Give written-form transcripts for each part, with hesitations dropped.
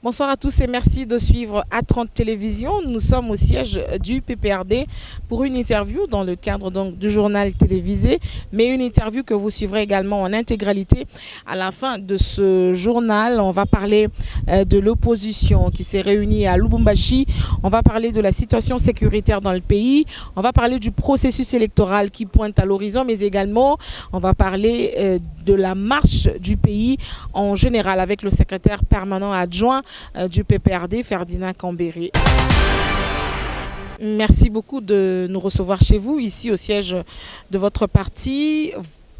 Bonsoir à tous et merci de suivre A30 Télévision. Nous sommes au siège du PPRD pour une interview dans le cadre donc du journal télévisé, mais une interview que vous suivrez également en intégralité. À la fin de ce journal, on va parler de l'opposition qui s'est réunie à Lubumbashi. On va parler de la situation sécuritaire dans le pays. On va parler du processus électoral qui pointe à l'horizon, mais également on va parler de la marche du pays en général avec le secrétaire permanent adjoint du PPRD, Ferdinand Cambéré. Merci beaucoup de nous recevoir chez vous, ici au siège de votre parti.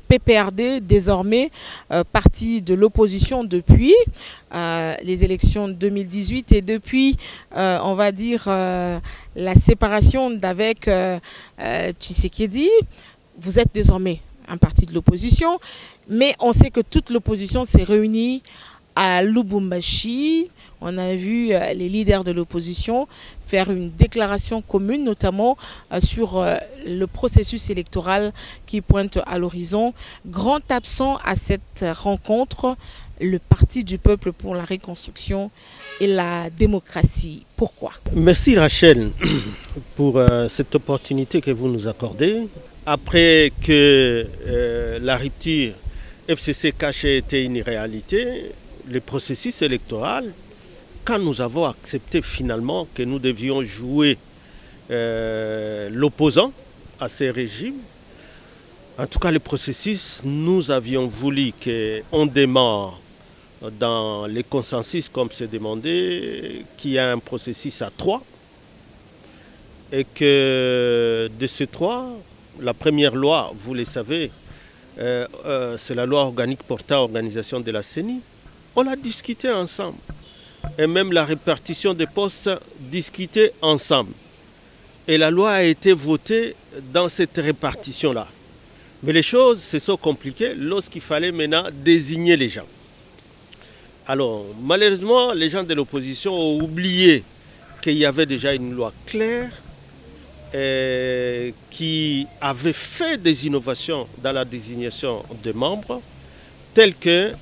PPRD, désormais parti de l'opposition depuis les élections de 2018 et depuis, on va dire, la séparation d'avec Tshisekedi. Vous êtes désormais un parti de l'opposition, mais on sait que toute l'opposition s'est réunie à Lubumbashi. On a vu les leaders de l'opposition faire une déclaration commune, notamment sur le processus électoral qui pointe à l'horizon. Grand absent à cette rencontre, le Parti du peuple pour la reconstruction et la démocratie. Pourquoi? Merci Rachel pour cette opportunité que vous nous accordez. Après que la rupture FCC-CACH était une réalité, le processus électoral, quand nous avons accepté finalement que nous devions jouer l'opposant à ces régimes, en tout cas le processus, nous avions voulu qu'on démarre dans les consensus comme c'est demandé, qu'il y a un processus à 3 et que de ces 3, la première loi, vous le savez, c'est la loi organique portant organisation de la CENI. On l'a discuté ensemble. Et même la répartition des postes discutée ensemble. Et la loi a été votée dans cette répartition-là. Mais les choses se sont compliquées lorsqu'il fallait maintenant désigner les gens. Alors, malheureusement, les gens de l'opposition ont oublié qu'il y avait déjà une loi claire qui avait fait des innovations dans la désignation des membres, telles que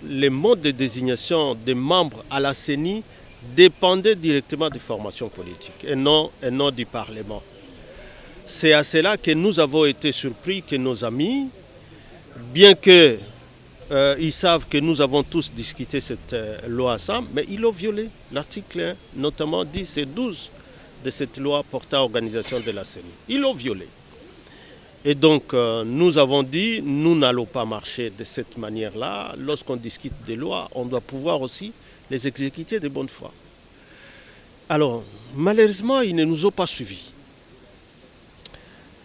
les modes de désignation des membres à la CENI dépendaient directement des formations politiques et non du Parlement. C'est à cela que nous avons été surpris que nos amis, bien qu'ils savent que nous avons tous discuté cette loi ensemble, mais ils l'ont violée. L'article notamment 10 et 12 de cette loi portant organisation de la CENI. Ils l'ont violée. Et donc, nous avons dit, nous n'allons pas marcher de cette manière-là. Lorsqu'on discute des lois, on doit pouvoir aussi les exécuter de bonne foi. Alors, malheureusement, ils ne nous ont pas suivis.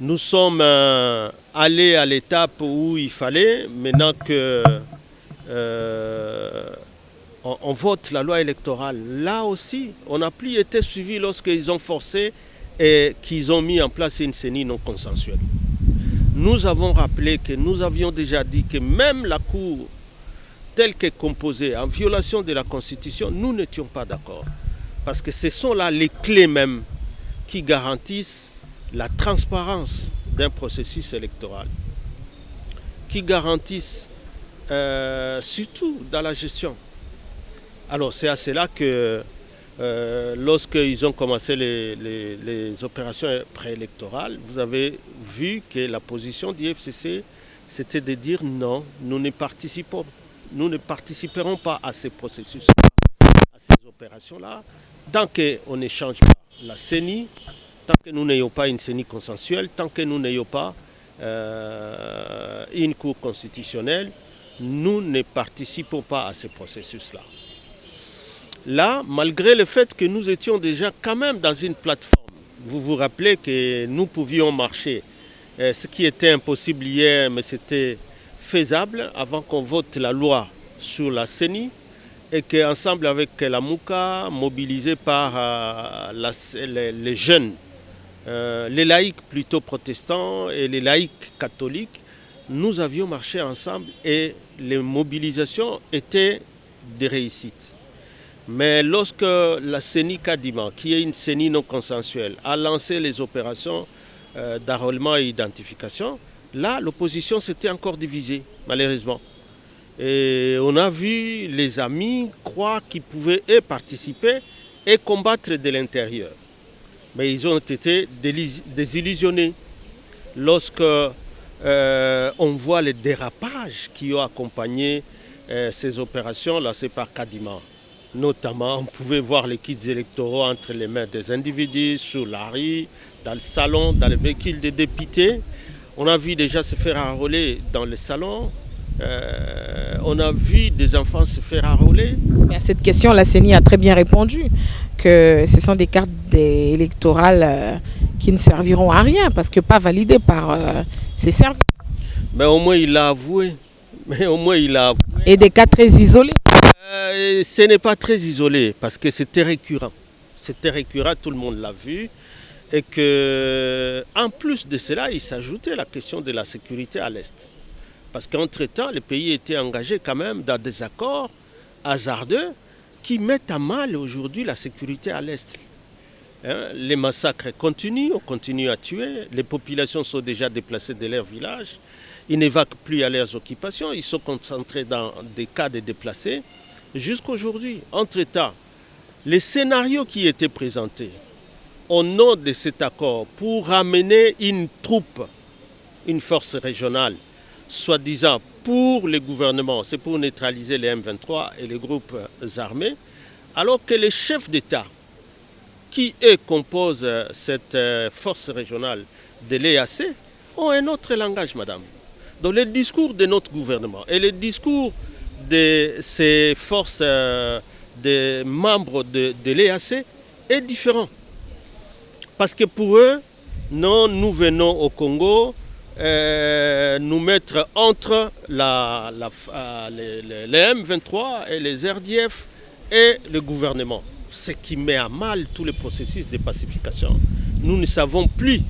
Nous sommes allés à l'étape où il fallait, maintenant que on vote la loi électorale. Là aussi, on n'a plus été suivis lorsqu'ils ont forcé et qu'ils ont mis en place une CENI non consensuelle. Nous avons rappelé que nous avions déjà dit que même la Cour, telle qu'elle est composée, en violation de la Constitution, nous n'étions pas d'accord. Parce que ce sont là les clés même qui garantissent la transparence d'un processus électoral, qui garantissent surtout dans la gestion. Alors c'est à cela que lorsqu'ils ont commencé les opérations préélectorales, vous avez vu que la position du FCC, c'était de dire non, nous ne participerons pas à ces processus, à ces opérations-là, tant qu'on ne change pas la CENI, tant que nous n'ayons pas une CENI consensuelle, tant que nous n'ayons pas une Cour constitutionnelle, nous ne participons pas à ces processus-là. Là, malgré le fait que nous étions déjà quand même dans une plateforme, vous vous rappelez que nous pouvions marcher, ce qui était impossible hier, mais c'était faisable avant qu'on vote la loi sur la CENI et qu'ensemble avec la MOUCA, mobilisés par les jeunes, les laïcs plutôt protestants et les laïcs catholiques, nous avions marché ensemble et les mobilisations étaient des réussites. Mais lorsque la CENI Kadima, qui est une CENI non consensuelle, a lancé les opérations d'enrôlement et d'identification, là, l'opposition s'était encore divisée, malheureusement. Et on a vu les amis croire qu'ils pouvaient participer et combattre de l'intérieur. Mais ils ont été désillusionnés lorsque on voit les dérapages qui ont accompagné ces opérations lancées par Kadima. Notamment, on pouvait voir les kits électoraux entre les mains des individus, sur la rue, dans le salon, dans le véhicule des députés. On a vu déjà se faire enrôler dans le salon. On a vu des enfants se faire enrôler. Mais à cette question, la CENI a très bien répondu que ce sont des cartes électorales qui ne serviront à rien parce que pas validées par ces services. Mais au moins il l'a avoué. Et des cas très isolés. Ce n'est pas très isolé parce que c'était récurrent. C'était récurrent, tout le monde l'a vu. Et qu'en plus de cela, il s'ajoutait la question de la sécurité à l'Est. Parce qu'entre-temps, le pays était engagé quand même dans des accords hasardeux qui mettent à mal aujourd'hui la sécurité à l'Est. Les massacres continuent, on continue à tuer, les populations sont déjà déplacées de leur village, ils n'évacuent plus à leurs occupations, ils sont concentrés dans des cas de déplacés. Jusqu'aujourd'hui, entre-temps, les scénarios qui étaient présentés au nom de cet accord pour ramener une troupe, une force régionale, soi-disant pour le gouvernement, c'est pour neutraliser les M23 et les groupes armés, alors que les chefs d'État qui composent cette force régionale de l'EAC ont un autre langage, madame. Donc le discours de notre gouvernement et le discours de ces forces, des membres de l'EAC est différent. Parce que pour eux, non, nous venons au Congo nous mettre entre les M23 et les RDF et le gouvernement. Ce qui met à mal tout le processus de pacification. Nous ne savons plus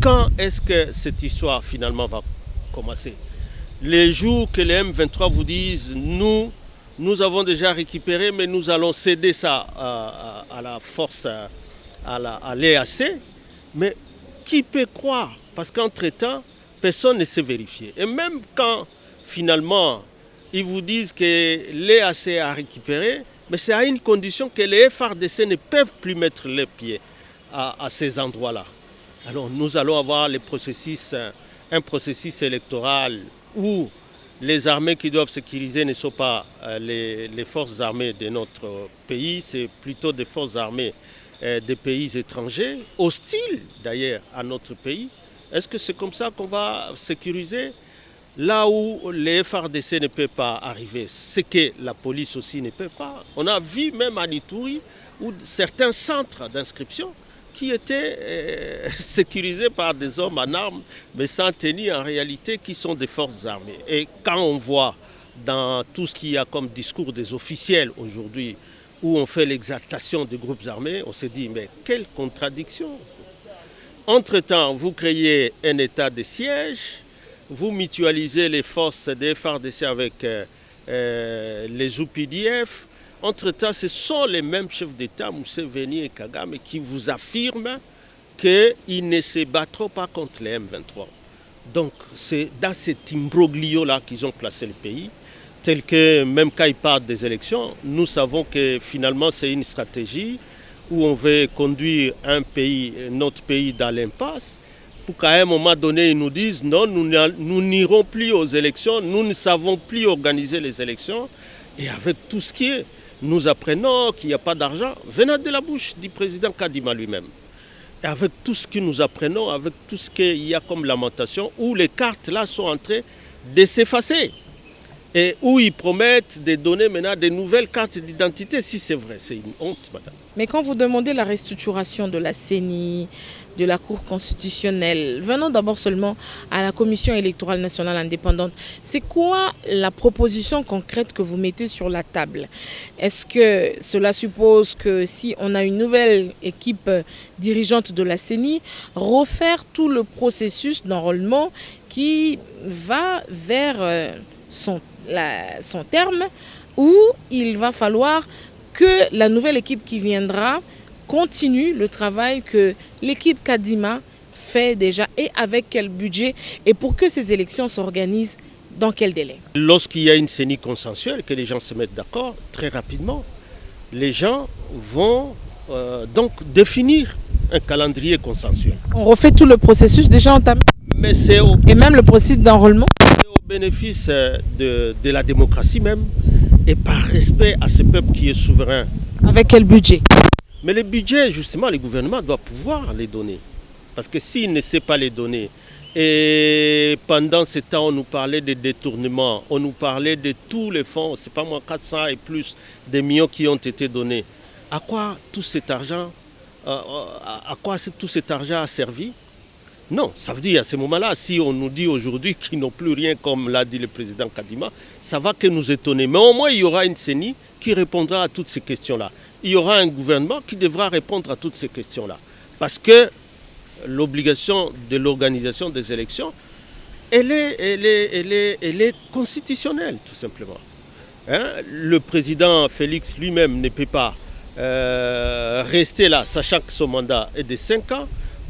quand est-ce que cette histoire finalement va commencer. Les jours que les M23 vous disent nous avons déjà récupéré, mais nous allons céder ça à la force, à l'EAC. Mais qui peut croire? Parce qu'entre-temps, personne ne s'est vérifié. Et même quand finalement ils vous disent que l'EAC a récupéré, mais c'est à une condition que les FARDC ne peuvent plus mettre les pieds à ces endroits-là. Alors nous allons avoir un processus électoral où les armées qui doivent sécuriser ne sont pas les forces armées de notre pays, c'est plutôt des forces armées des pays étrangers, hostiles d'ailleurs à notre pays. Est-ce que c'est comme ça qu'on va sécuriser? Là où les FARDC ne peuvent pas arriver, c'est que la police aussi ne peut pas. On a vu même à Ituri où certains centres d'inscription qui étaient sécurisés par des hommes en armes, mais sans tenue en réalité, qui sont des forces armées. Et quand on voit dans tout ce qu'il y a comme discours des officiels aujourd'hui, où on fait l'exaltation des groupes armés, on se dit, mais quelle contradiction! Entre-temps, vous créez un état de siège, vous mutualisez les forces des FARDC avec les UPDF. Entre-temps, ce sont les mêmes chefs d'État, Museveni et Kagame, qui vous affirment qu'ils ne se battront pas contre les M23. Donc, c'est dans cet imbroglio-là qu'ils ont placé le pays, tel que même quand ils parlent des élections, nous savons que finalement c'est une stratégie où on veut conduire notre pays dans l'impasse, pour qu'à un moment donné, ils nous disent non, nous n'irons plus aux élections, nous ne savons plus organiser les élections. Et avec tout ce qui est, nous apprenons qu'il n'y a pas d'argent, venant de la bouche du président Kadima lui-même. Et avec tout ce que nous apprenons, avec tout ce qu'il y a comme lamentation, où les cartes là sont en train de s'effacer. Et où ils promettent de donner maintenant de nouvelles cartes d'identité, si c'est vrai. C'est une honte, madame. Mais quand vous demandez la restructuration de la CENI, de la Cour constitutionnelle, venons d'abord seulement à la Commission électorale nationale indépendante, c'est quoi la proposition concrète que vous mettez sur la table? Est-ce que cela suppose que si on a une nouvelle équipe dirigeante de la CENI, refaire tout le processus d'enrôlement qui va vers son terme, où il va falloir que la nouvelle équipe qui viendra continue le travail que l'équipe Kadima fait déjà, et avec quel budget, et pour que ces élections s'organisent Dans quel délai? Lorsqu'il y a une CENI consensuelle, que les gens se mettent d'accord, très rapidement, les gens vont donc définir un calendrier consensuel. On refait tout le processus déjà entamé. Mais c'est au Et même le processus d'enrôlement. bénéfice de la démocratie même, et par respect à ce peuple qui est souverain. Avec quel budget? Mais les budgets, justement, les gouvernements doivent pouvoir les donner. Parce que s'ils ne savent pas les donner, et pendant ce temps, on nous parlait de détournements, on nous parlait de tous les fonds, c'est pas moins 400 et plus des millions qui ont été donnés. À quoi tout cet argent, tout cet argent a servi? Non, ça veut dire à ce moment-là, si on nous dit aujourd'hui qu'ils n'ont plus rien, comme l'a dit le président Kadima, ça va que nous étonner. Mais au moins, il y aura une CENI qui répondra à toutes ces questions-là. Il y aura un gouvernement qui devra répondre à toutes ces questions-là. Parce que l'obligation de l'organisation des élections, elle est constitutionnelle, tout simplement. Hein? Le président Félix lui-même ne peut pas rester là, sachant que son mandat est de 5 ans,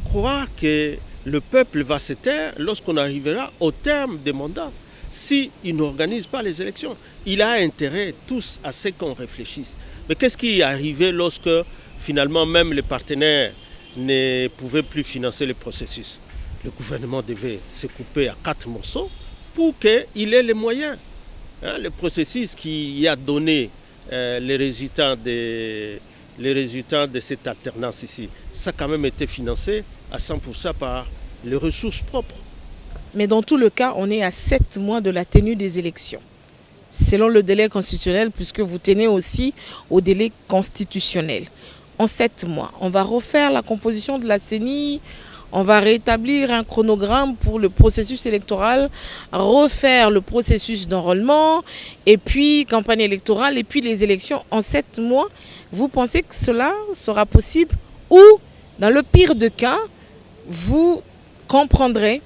croire que le peuple va se taire lorsqu'on arrivera au terme des mandats. S'il n'organise pas les élections, il a intérêt tous à ce qu'on réfléchisse. Mais qu'est-ce qui est arrivé lorsque finalement même les partenaires ne pouvaient plus financer le processus? Le gouvernement devait se couper à 4 morceaux pour qu'il ait les moyens. Hein, le processus qui a donné les résultats de cette alternance ici, ça a quand même été financé à 100% par les ressources propres. Mais dans tout le cas, on est à 7 mois de la tenue des élections. Selon le délai constitutionnel, puisque vous tenez aussi au délai constitutionnel. En 7 mois, on va refaire la composition de la CENI, on va rétablir un chronogramme pour le processus électoral, refaire le processus d'enrôlement, et puis campagne électorale, et puis les élections en 7 mois. Vous pensez que cela sera possible? Ou, dans le pire des cas, vous comprendrez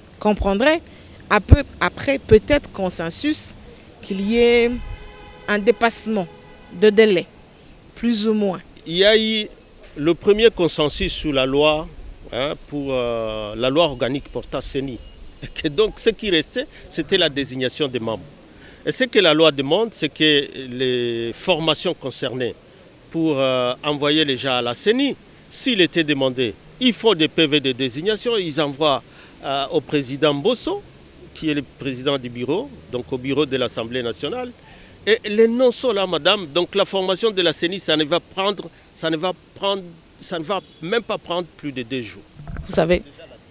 après peut-être consensus qu'il y ait un dépassement de délai, plus ou moins? Il y a eu le premier consensus sur la loi, pour la loi organique portant CENI. Et donc ce qui restait, c'était la désignation des membres. Et ce que la loi demande, c'est que les formations concernées pour envoyer les gens à la CENI, s'il était demandé, ils font des PV de désignation, ils envoient au président Bosso, qui est le président du bureau, donc au bureau de l'Assemblée nationale. Et les noms sont là, madame. Donc la formation de la CENI, ça ne va même pas prendre plus de 2 jours. Vous savez,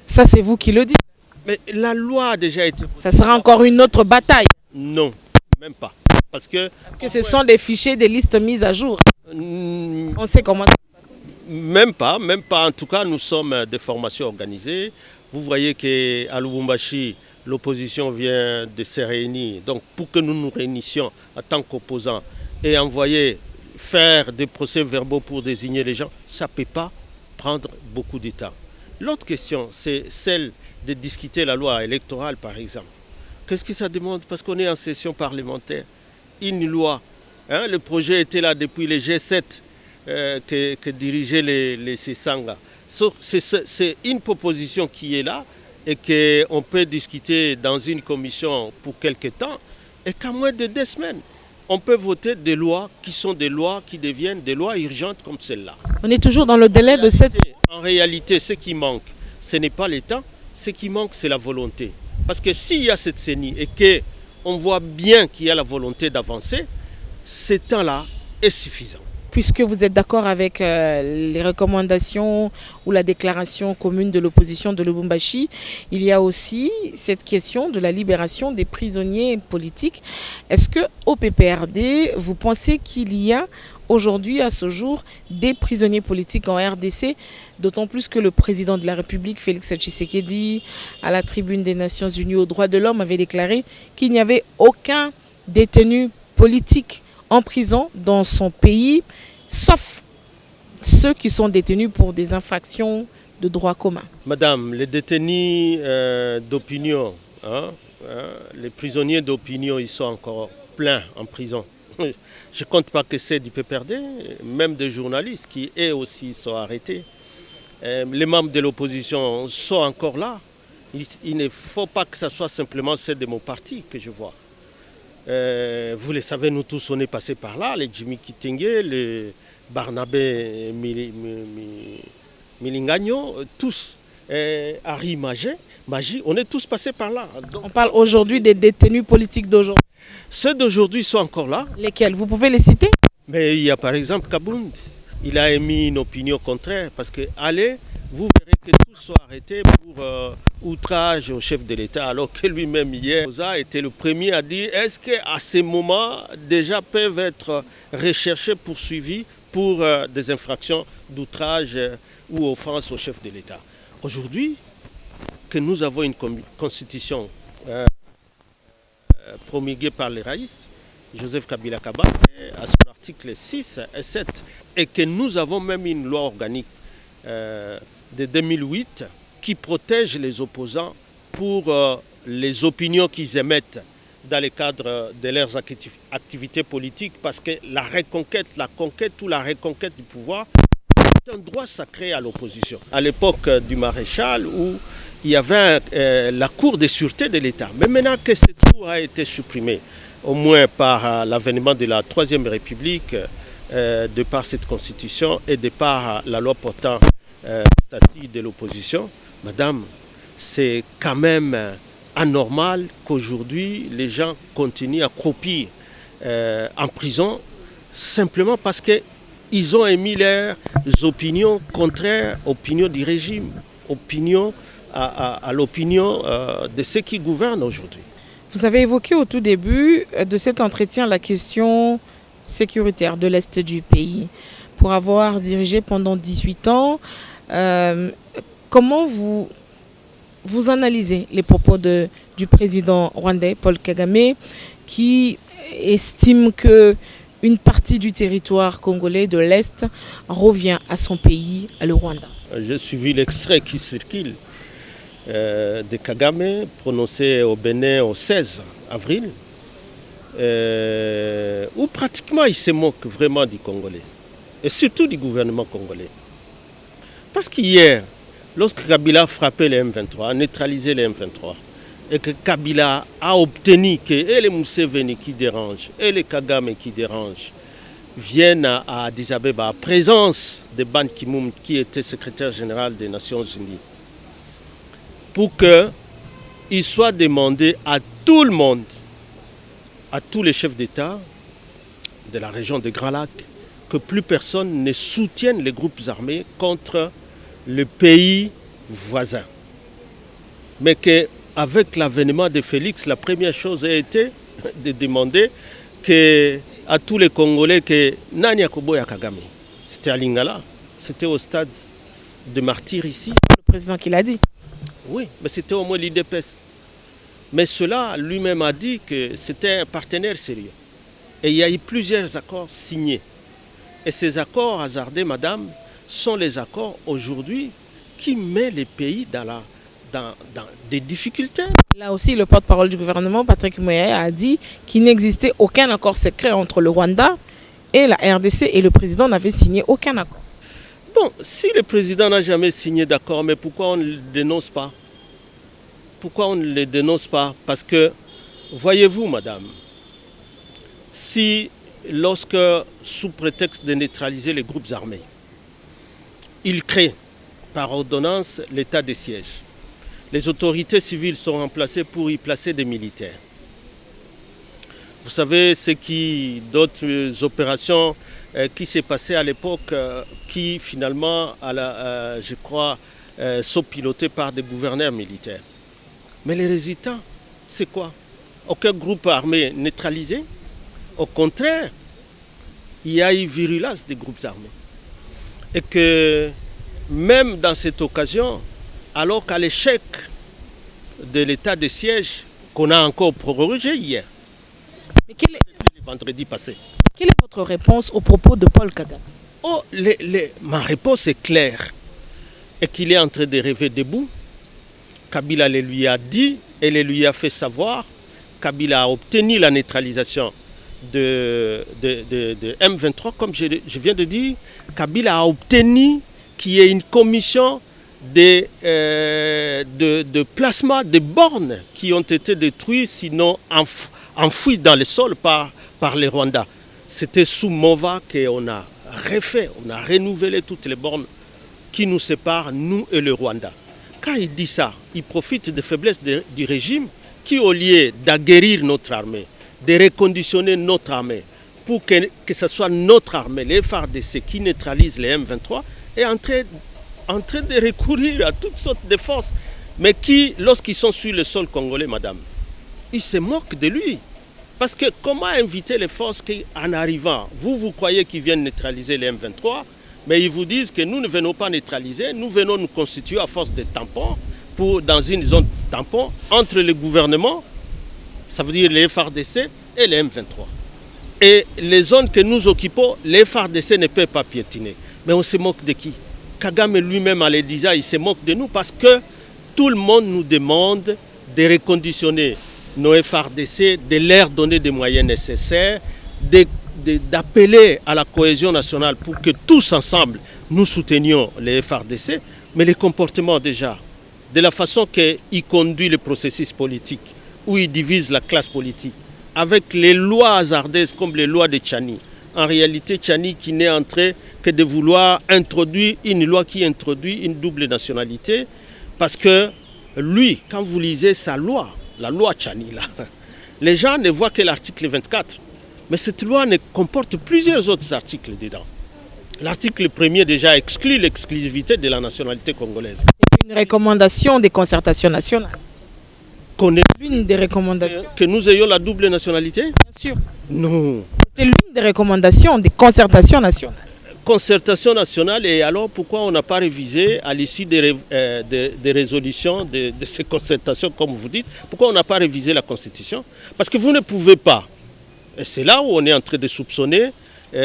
ça c'est vous qui le dites. Mais la loi a déjà été... Ça sera encore une autre bataille. Non, même pas. Parce que ce sont des fichiers, des listes mises à jour. On sait comment ça se passe aussi. Même pas. En tout cas, nous sommes des formations organisées. Vous voyez qu'à Lubumbashi, l'opposition vient de se réunir. Donc pour que nous nous réunissions en tant qu'opposants et faire des procès-verbaux pour désigner les gens, ça ne peut pas prendre beaucoup de temps. L'autre question, c'est celle de discuter la loi électorale, par exemple. Qu'est-ce que ça demande? Parce qu'on est en session parlementaire. Une loi, le projet était là depuis les G7 que dirigeaient les Sesanga. C'est une proposition qui est là et qu'on peut discuter dans une commission pour quelque temps et qu'à moins de 2 semaines, on peut voter des lois qui sont des lois qui deviennent des lois urgentes comme celle-là. On est toujours dans le délai de cette... En réalité, ce qui manque, ce n'est pas le temps, ce qui manque, c'est la volonté. Parce que s'il y a cette CENI et qu'on voit bien qu'il y a la volonté d'avancer, ce temps-là est suffisant. Puisque vous êtes d'accord avec les recommandations ou la déclaration commune de l'opposition de Lubumbashi, il y a aussi cette question de la libération des prisonniers politiques. Est-ce qu'au PPRD, vous pensez qu'il y a aujourd'hui, à ce jour, des prisonniers politiques en RDC, d'autant plus que le président de la République, Félix Tshisekedi, à la tribune des Nations Unies aux droits de l'homme, avait déclaré qu'il n'y avait aucun détenu politique en prison dans son pays, sauf ceux qui sont détenus pour des infractions de droit commun. Madame, les détenus d'opinion, les prisonniers d'opinion, ils sont encore pleins en prison. Je ne compte pas que c'est du PPRD, même des journalistes qui, eux aussi, sont arrêtés. Les membres de l'opposition sont encore là. Il ne faut pas que ce soit simplement celle de mon parti que je vois. Vous le savez, nous tous, on est passés par là, les Jimmy Kitenge, les Barnabé Milingagno, tous, Harry Magie, on est tous passés par là. On parle aujourd'hui des détenus politiques d'aujourd'hui. Ceux d'aujourd'hui sont encore là. Lesquels? Vous pouvez les citer? Mais il y a par exemple Kabound. Il a émis une opinion contraire parce que, allez, vous verrez que tous sont arrêtés pour outrage au chef de l'État, alors que lui-même hier a été le premier à dire est-ce qu'à ces moments déjà peuvent être recherchés, poursuivis pour des infractions d'outrage ou offense au chef de l'État. Aujourd'hui, que nous avons une constitution promulguée par les raïs, Joseph Kabila Kaba, à son article 6 et 7, et que nous avons même une loi organique de 2008 qui protège les opposants pour les opinions qu'ils émettent dans le cadre de leurs activités politiques, parce que la conquête ou la reconquête du pouvoir est un droit sacré à l'opposition. À l'époque du maréchal, où il y avait la Cour de sûreté de l'État, mais maintenant que cette cour a été supprimée, au moins par l'avènement de la Troisième République, de par cette constitution et de par la loi portant statut de l'opposition, madame, c'est quand même anormal qu'aujourd'hui les gens continuent à croupir en prison simplement parce qu'ils ont émis leurs opinions contraires, opinions du régime, opinions à l'opinion de ceux qui gouvernent aujourd'hui. Vous avez évoqué au tout début de cet entretien la question sécuritaire de l'Est du pays. Pour avoir dirigé pendant 18 ans, comment vous analysez les propos du président rwandais Paul Kagame, qui estime qu'une partie du territoire congolais de l'Est revient à son pays, le Rwanda? J'ai suivi l'extrait qui circule de Kagame, prononcé au Bénin au 16 avril, où pratiquement il se moque vraiment du Congolais, et surtout du gouvernement congolais. Parce qu'hier, lorsque Kabila a frappé les M23, a neutralisé les M23, et que Kabila a obtenu que et les Museveni qui dérangent, et les Kagame qui dérangent, viennent à Addis Abeba, à présence de Ban Ki-moon, qui était secrétaire général des Nations Unies, pour qu'il soit demandé à tout le monde, à tous les chefs d'État de la région de Grand Lac, que plus personne ne soutienne les groupes armés contre le pays voisin. Mais qu'avec l'avènement de Félix, la première chose a été de demander à tous les Congolais que Nani Akoboya Kagame. C'était à Lingala, c'était au stade de martyrs ici. Le président qui l'a dit. Oui, mais c'était au moins l'IDPS. Mais cela lui-même a dit que c'était un partenaire sérieux. Et il y a eu plusieurs accords signés. Et ces accords hasardés, madame, sont les accords aujourd'hui qui mettent les pays dans des difficultés. Là aussi, le porte-parole du gouvernement, Patrick Muyaya, a dit qu'il n'existait aucun accord secret entre le Rwanda et la RDC et le président n'avait signé aucun accord. Bon, si le président n'a jamais signé d'accord, mais pourquoi on ne le dénonce pas? Pourquoi on ne le dénonce pas? Parce que, voyez-vous, madame, si lorsque, sous prétexte de neutraliser les groupes armés, il crée par ordonnance l'état de siège, les autorités civiles sont remplacées pour y placer des militaires. Vous savez, d'autres opérations qui s'est passé à l'époque, qui finalement, je crois, sont pilotées par des gouverneurs militaires. Mais les résultats, c'est quoi? Aucun groupe armé neutralisé. Au contraire, il y a eu virulence des groupes armés. Et que même dans cette occasion, alors qu'à l'échec de l'état de siège qu'on a encore prorogé hier, c'était le vendredi passé. Quelle est votre réponse aux propos de Paul Kagame? Ma réponse est claire. Et qu'il est en train de rêver debout. Kabila le lui a dit et le lui a fait savoir. Kabila a obtenu la neutralisation de M23, comme je viens de dire. Kabila a obtenu qu'il y ait une commission de plasma, des bornes qui ont été détruites, sinon enfouies dans le sol par les Rwandais. C'était sous Mova qu'on a refait, on a renouvelé toutes les bornes qui nous séparent, nous et le Rwanda. Quand il dit ça, il profite des faiblesses du régime qui, au lieu d'aguerrir notre armée, de reconditionner notre armée, pour que ce soit notre armée, les FARDC, qui neutralise les M23, est en train de recourir à toutes sortes de forces, mais qui, lorsqu'ils sont sur le sol congolais, madame, ils se moquent de lui. Parce que comment inviter les forces qui, en arrivant, vous croyez qu'ils viennent neutraliser les M23, mais ils vous disent que nous ne venons pas neutraliser, nous venons nous constituer à force de tampons, dans une zone tampon entre le gouvernement, ça veut dire les FARDC et les M23. Et les zones que nous occupons, les FARDC ne peuvent pas piétiner. Mais on se moque de qui? Kagame lui-même, à l'Élysée, il se moque de nous parce que tout le monde nous demande de reconditionner nos FARDC, de leur donner des moyens nécessaires, d'appeler à la cohésion nationale pour que tous ensemble nous soutenions les FARDC, mais les comportements déjà, de la façon qu'il conduit le processus politique, où il divise la classe politique, avec les lois hasardeuses comme les lois de Tchani. En réalité, Tchani qui n'est entré que de vouloir introduire une loi qui introduit une double nationalité, parce que lui, quand vous lisez sa loi, la loi Tchani, là, les gens ne voient que l'article 24. Mais cette loi ne comporte plusieurs autres articles dedans. L'article 1er déjà exclut l'exclusivité de la nationalité congolaise. C'est une recommandation des concertations nationales. L'une des recommandations. Que nous ayons la double nationalité? Bien sûr. Non. C'était l'une des recommandations des concertations nationales. Concertation nationale, et alors pourquoi on n'a pas révisé à l'issue des résolutions de ces concertations, comme vous dites, pourquoi on n'a pas révisé la Constitution? Parce que vous ne pouvez pas. Et c'est là où on est en train de soupçonner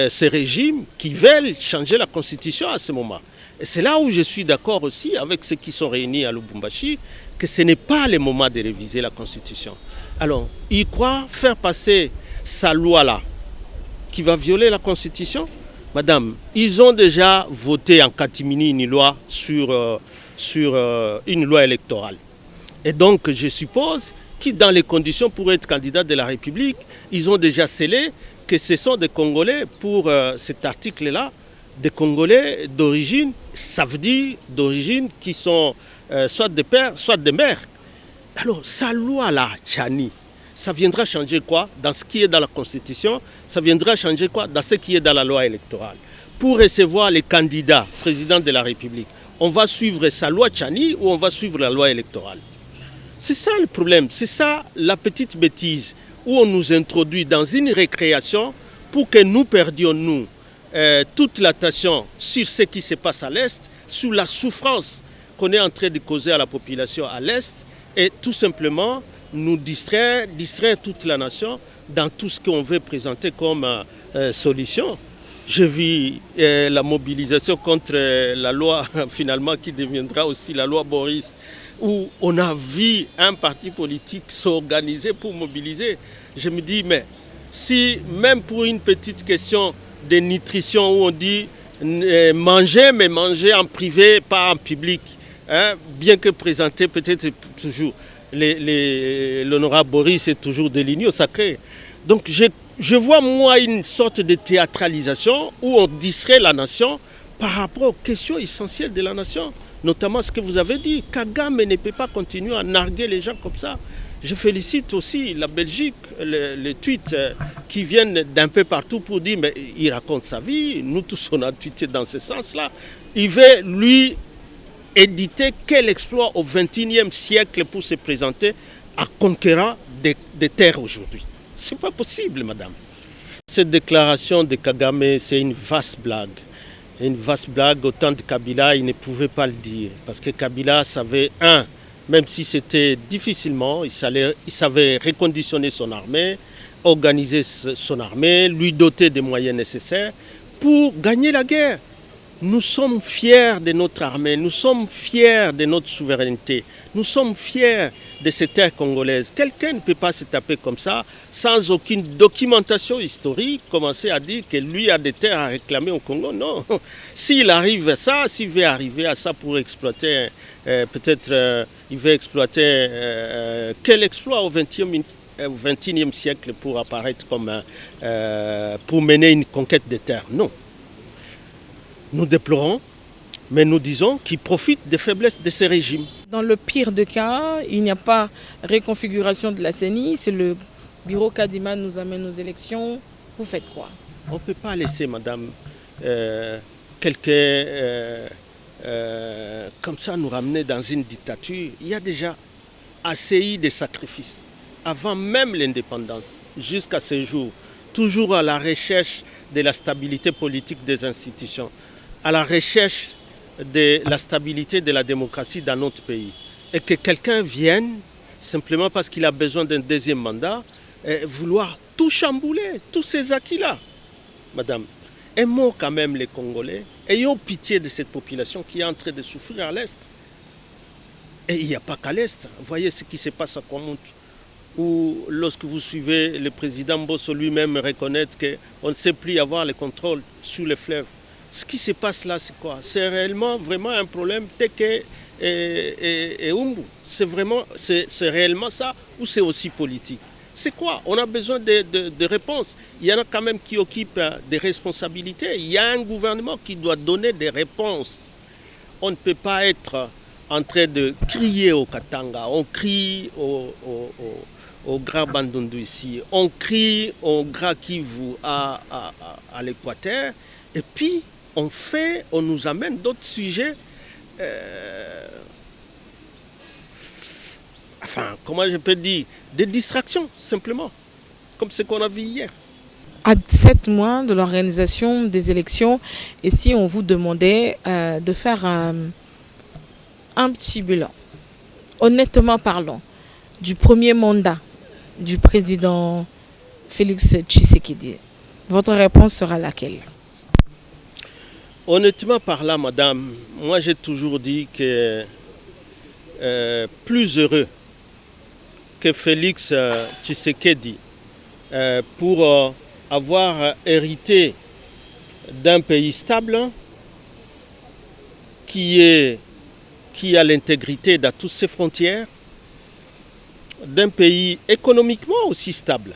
ces régimes qui veulent changer la Constitution à ce moment. Et c'est là où je suis d'accord aussi avec ceux qui sont réunis à Lubumbashi, que ce n'est pas le moment de réviser la Constitution. Alors, ils croient faire passer sa loi-là, qui va violer la Constitution? Madame, ils ont déjà voté en catimini une loi sur une loi électorale. Et donc, je suppose que dans les conditions pour être candidat de la République, ils ont déjà scellé que ce sont des Congolais, pour cet article-là, des Congolais d'origine, ça veut dire d'origine qui sont soit des pères, soit des mères. Alors, sa loi-là, Tchani, ça viendra changer quoi dans ce qui est dans la Constitution? Ça viendra changer quoi dans ce qui est dans la loi électorale? Pour recevoir les candidats président de la République, on va suivre sa loi Tchani ou on va suivre la loi électorale? C'est ça le problème, c'est ça la petite bêtise où on nous introduit dans une récréation pour que nous perdions, nous, toute l'attention sur ce qui se passe à l'Est, sur la souffrance qu'on est en train de causer à la population à l'Est, et tout simplement nous distraire toute la nation dans tout ce qu'on veut présenter comme solution. Je vis la mobilisation contre la loi finalement qui deviendra aussi la loi Boris, où on a vu un parti politique s'organiser pour mobiliser. Je me dis, mais si même pour une petite question de nutrition où on dit manger, mais manger en privé, pas en public, hein, bien que présenté peut-être toujours, l'honorable Boris est toujours déligné au sacré. Donc je vois moi une sorte de théâtralisation où on distrait la nation par rapport aux questions essentielles de la nation. Notamment ce que vous avez dit, Kagame ne peut pas continuer à narguer les gens comme ça. Je félicite aussi la Belgique, les tweets qui viennent d'un peu partout pour dire mais il raconte sa vie, nous tous on a tweeté dans ce sens-là. Il veut lui éditer quel exploit au XXIe siècle pour se présenter à conquérant des terres aujourd'hui. C'est pas possible, madame. Cette déclaration de Kagame, c'est une vaste blague. Une vaste blague, au temps de Kabila, il ne pouvait pas le dire. Parce que Kabila savait, même si c'était difficilement, il savait reconditionner son armée, organiser son armée, lui doter des moyens nécessaires pour gagner la guerre. Nous sommes fiers de notre armée, nous sommes fiers de notre souveraineté, nous sommes fiers de ces terres congolaises. Quelqu'un ne peut pas se taper comme ça, sans aucune documentation historique, commencer à dire que lui a des terres à réclamer au Congo. Non, s'il arrive à ça, s'il veut arriver à ça pour exploiter, peut-être il veut exploiter quel exploit au XXIe siècle pour apparaître comme, pour mener une conquête des terres. Non. Nous déplorons, mais nous disons qu'ils profitent des faiblesses de ces régimes. Dans le pire des cas, il n'y a pas réconfiguration de la CENI, c'est le bureau Kadima nous amène aux élections. Vous faites quoi? On ne peut pas laisser, madame, quelqu'un comme ça nous ramener dans une dictature. Il y a déjà assez de sacrifices, avant même l'indépendance, jusqu'à ce jour, toujours à la recherche de la stabilité politique des institutions, à la recherche de la stabilité de la démocratie dans notre pays. Et que quelqu'un vienne, simplement parce qu'il a besoin d'un deuxième mandat, vouloir tout chambouler, tous ces acquis-là. Madame, aimons quand même les Congolais, ayons pitié de cette population qui est en train de souffrir à l'Est. Et il n'y a pas qu'à l'Est. Voyez ce qui se passe à Kwamuntu, où lorsque vous suivez le président Bosso lui-même reconnaître qu'on ne sait plus avoir le contrôle sur les fleuves. Ce qui se passe là, c'est quoi? C'est réellement vraiment un problème Teke et Umbu. C'est réellement ça ou c'est aussi politique? C'est quoi? On a besoin de réponses. Il y en a quand même qui occupent des responsabilités. Il y a un gouvernement qui doit donner des réponses. On ne peut pas être en train de crier au Katanga, on crie au Grand Bandundu ici, on crie au Grand Kivu à l'Équateur, et puis on nous amène d'autres sujets, enfin, comment je peux dire, des distractions, simplement, comme ce qu'on a vu hier. À 7 mois de l'organisation des élections, et si on vous demandait de faire un petit bilan, honnêtement parlant, du premier mandat du président Félix Tshisekedi, votre réponse sera laquelle? Honnêtement parlant, madame, moi j'ai toujours dit que plus heureux que Félix Tshisekedi pour avoir hérité d'un pays stable qui a l'intégrité dans toutes ses frontières, d'un pays économiquement aussi stable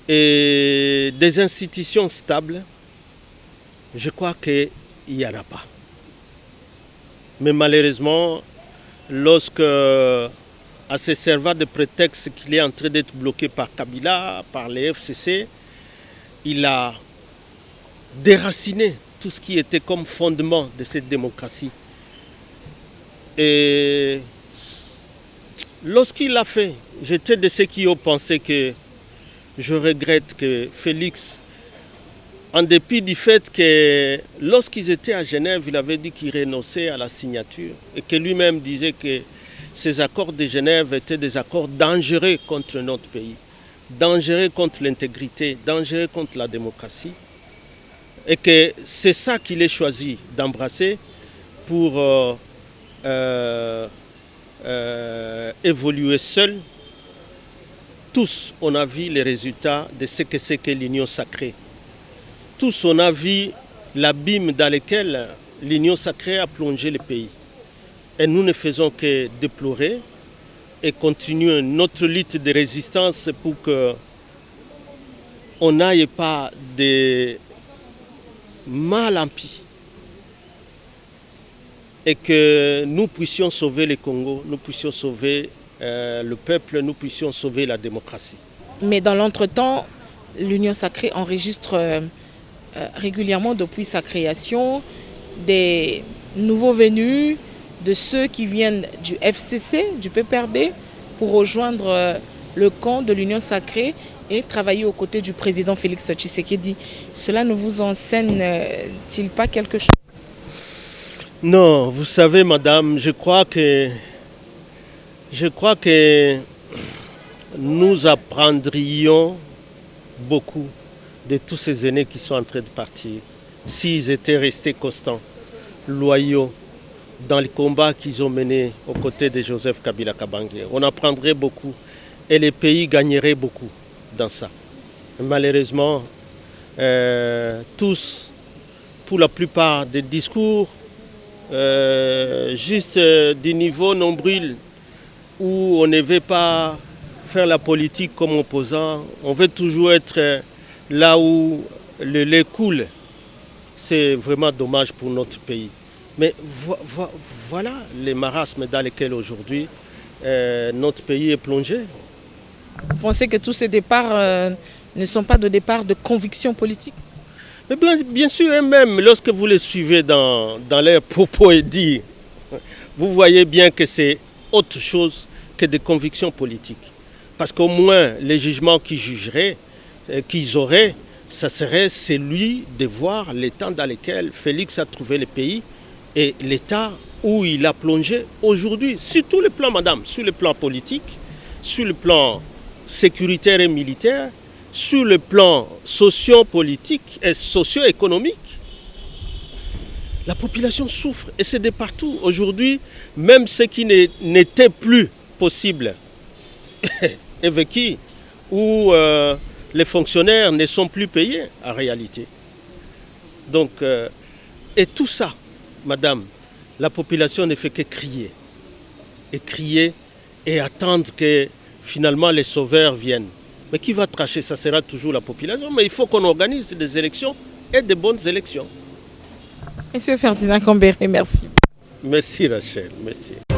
et des institutions stables, je crois qu'il n'y en a pas. Mais malheureusement, lorsque, à se servir de prétexte qu'il est en train d'être bloqué par Kabila, par les FCC, il a déraciné tout ce qui était comme fondement de cette démocratie. Et lorsqu'il l'a fait, j'étais de ceux qui ont pensé que je regrette que Félix, en dépit du fait que lorsqu'ils étaient à Genève, il avait dit qu'il renonçait à la signature et que lui-même disait que ces accords de Genève étaient des accords dangereux contre notre pays, dangereux contre l'intégrité, dangereux contre la démocratie. Et que c'est ça qu'il ait choisi d'embrasser pour évoluer seul. Tous, on a vu les résultats de ce que c'est que l'union sacrée. Tous, on a vu l'abîme dans lequel l'union sacrée a plongé le pays. Et nous ne faisons que déplorer et continuer notre lutte de résistance pour qu'on n'aille pas de mal en pis. Et que nous puissions sauver le Congo, nous puissions sauver le peuple, nous puissions sauver la démocratie. Mais dans l'entretemps, l'Union sacrée enregistre régulièrement depuis sa création des nouveaux venus, de ceux qui viennent du FCC, du PPRD, pour rejoindre le camp de l'Union sacrée et travailler aux côtés du président Félix Tshisekedi. Cela ne vous enseigne-t-il pas quelque chose? Non, vous savez, madame, je crois que nous apprendrions beaucoup de tous ces aînés qui sont en train de partir. s'ils étaient restés constants, loyaux, dans les combats qu'ils ont menés aux côtés de Joseph Kabila Kabange. On apprendrait beaucoup et les pays gagneraient beaucoup dans ça. Malheureusement, tous, pour la plupart des discours, juste du niveau nombril, où on ne veut pas faire la politique comme opposant, on veut toujours être là où le lait coule. C'est vraiment dommage pour notre pays. Mais voilà les marasmes dans lesquels aujourd'hui notre pays est plongé. Vous pensez que tous ces départs ne sont pas de départs de conviction politique? Mais bien sûr, et même lorsque vous les suivez dans leurs propos et dits, vous voyez bien que c'est autre chose que des convictions politiques. Parce qu'au moins, les jugements qu'ils auraient, ça serait celui de voir l'état dans lequel Félix a trouvé le pays et l'état où il a plongé aujourd'hui, sur tous les plans, madame, sur le plan politique, sur le plan sécuritaire et militaire, sur le plan socio-politique et socio-économique. La population souffre et c'est de partout. Aujourd'hui, même ce qui n'était plus possible et vécu, où les fonctionnaires ne sont plus payés en réalité. Donc, et tout ça, madame, la population ne fait que crier. Et crier et attendre que finalement les sauveurs viennent. Mais qui va tracher? Ça sera toujours la population. Mais il faut qu'on organise des élections et de bonnes élections. Monsieur Ferdinand Cambéré, merci. Merci Rachel, merci.